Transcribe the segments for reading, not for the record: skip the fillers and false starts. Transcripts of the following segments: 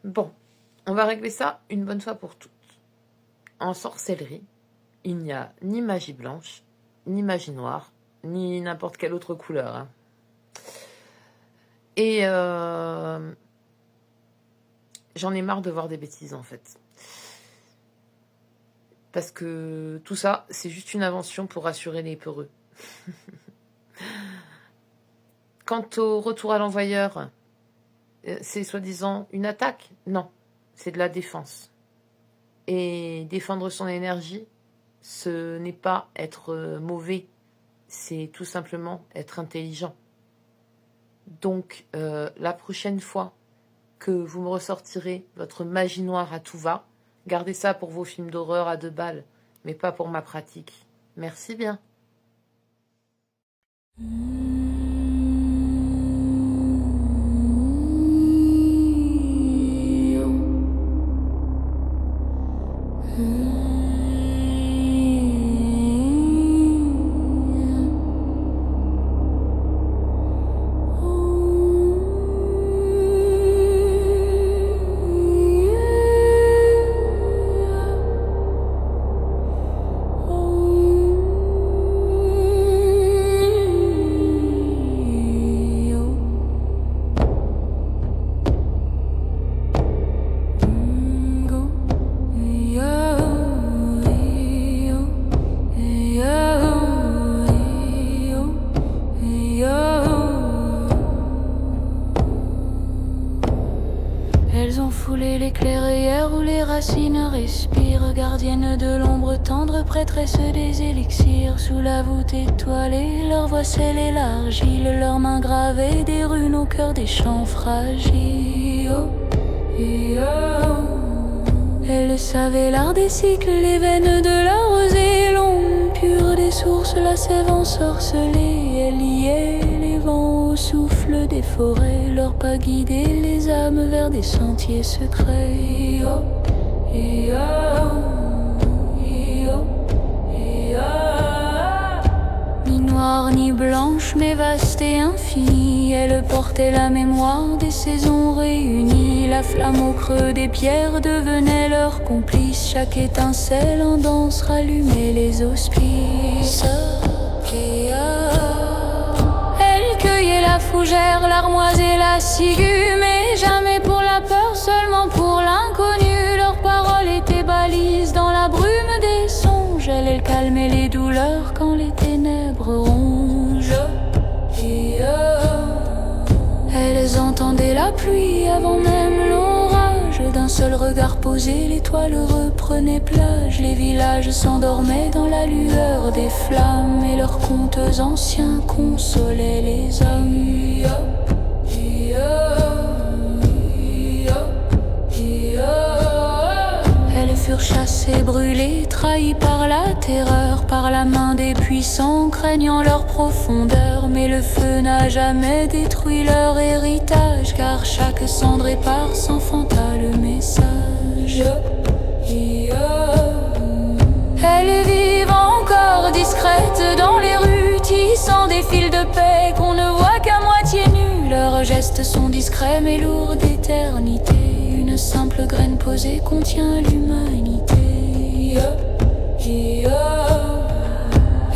Bon, on va régler ça une bonne fois pour toutes. En sorcellerie, il n'y a ni magie blanche, ni magie noire, ni n'importe quelle autre couleur. Hein. Et j'en ai marre de voir des bêtises, en fait. Parce que tout ça, c'est juste une invention pour rassurer les peureux. Quant au retour à l'envoyeur, c'est soi-disant une attaque? Non, c'est de la défense. Et défendre son énergie, ce n'est pas être mauvais, c'est tout simplement être intelligent. Donc, la prochaine fois que vous me ressortirez votre magie noire à tout va, gardez ça pour vos films d'horreur à 2 balles, mais pas pour ma pratique. Merci bien. Elles ont foulé les clairières où les racines respirent, gardiennes de l'ombre tendre, prêtresses des élixirs. Sous la voûte étoilée, leur voix scellée l'argile, leurs mains gravées des runes au cœur des champs fragiles. Elles savaient l'art des cycles, les veines de la rosée, l'ombre pure des sources, la sève ensorcelée. Elles liaient les vents au souffle des forêts, leurs pas guidaient les âmes vers des sentiers secrets. Ni noire ni blanche, mais vaste et infinie, elle portait la mémoire des saisons réunies. La flamme au creux des pierres devenait leur complice, chaque étincelle en danse rallumait les auspices. Elle cueillait la fougère, l'armoise et la ciguë, mais jamais pour la peur, seulement pour l'inconnu. Leurs paroles étaient balises dans la brume des songes, elle calmait les douleurs quand les ténèbres rongent. Elles entendaient la pluie avant même l'orage, d'un seul regard posé, l'étoile reprenait plage. Les villages s'endormaient dans la lueur des flammes, et leurs contes anciens consolaient les hommes. Elles furent chassées, brûlées, trahies par la terreur, par la main des puissants, craignant leur profondeur. Mais le feu n'a jamais détruit leur héritage, car chaque cendre épars s'enfanta le message. Elles vivent encore discrètes dans les rues, tissant des fils de paix qu'on ne voit qu'à moitié nus. Leurs gestes sont discrets mais lourds d'éternité, une simple graine posée contient l'humanité.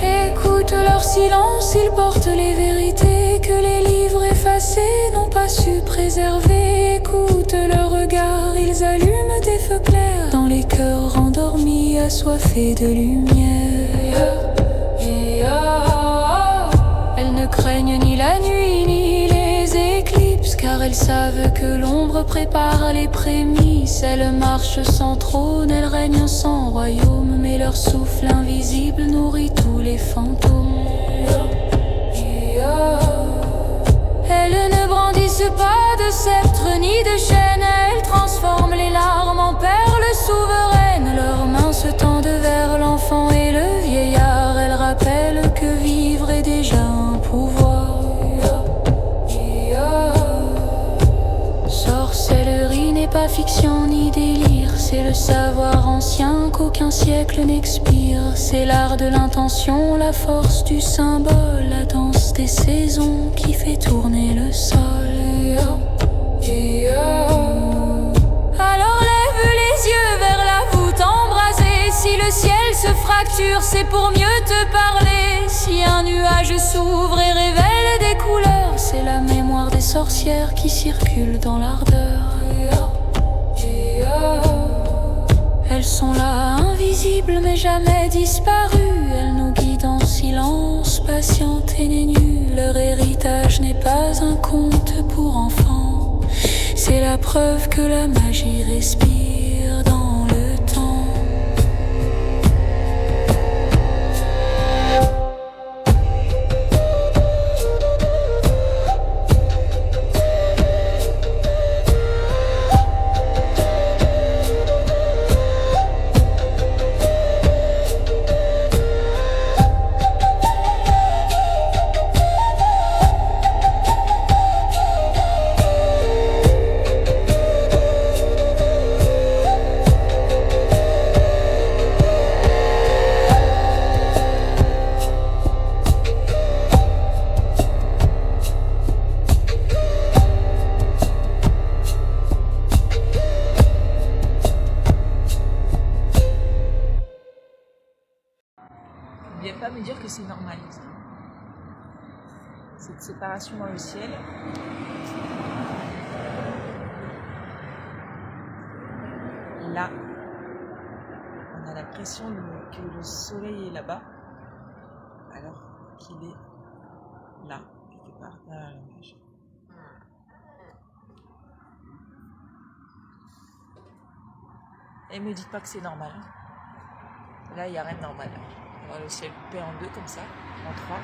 Écoute leur silence, ils portent les vérités que les livres effacés n'ont pas su préserver. Écoute leur regard, ils allument des feux clairs dans les cœurs endormis, assoiffés de lumière. Elles ne craignent ni la nuit ni les éclipses, car elles savent que l'ombre prépare les prémices. Elles marchent sans trône, elles règnent sans royaume, mais leur souffle invisible nourrit tous les fantômes. Elles ne brandissent pas de sceptre ni de chaîne, elles transforment les larmes en perles souveraines. Leurs mains se tendent vers l'enfant et le vieillard, elles rappellent que vivre est déjà un pouvoir. Sorcellerie n'est pas fiction ni délire, c'est le savoir ancien qu'aucun siècle n'expire. C'est l'art de l'intention, la force du symbole, la danse des saisons qui fait tourner le sol. fracture, c'est pour mieux te parler. Si un nuage s'ouvre et révèle des couleurs, c'est la mémoire des sorcières qui circule dans l'ardeur. Elles sont là, invisibles mais jamais disparues. Elles nous guident en silence, patientes et nues. Leur héritage n'est pas un conte pour enfants. C'est la preuve que la magie respire dans le temps. Viens pas me dire que c'est normal, ça. Cette séparation dans le ciel. Là, on a l'impression que le soleil est là-bas, alors qu'il est là, quelque part, derrière la neige. Et me dites pas que c'est normal. Là, il n'y a rien de normal. On voit le ciel coupé en deux comme ça, en trois.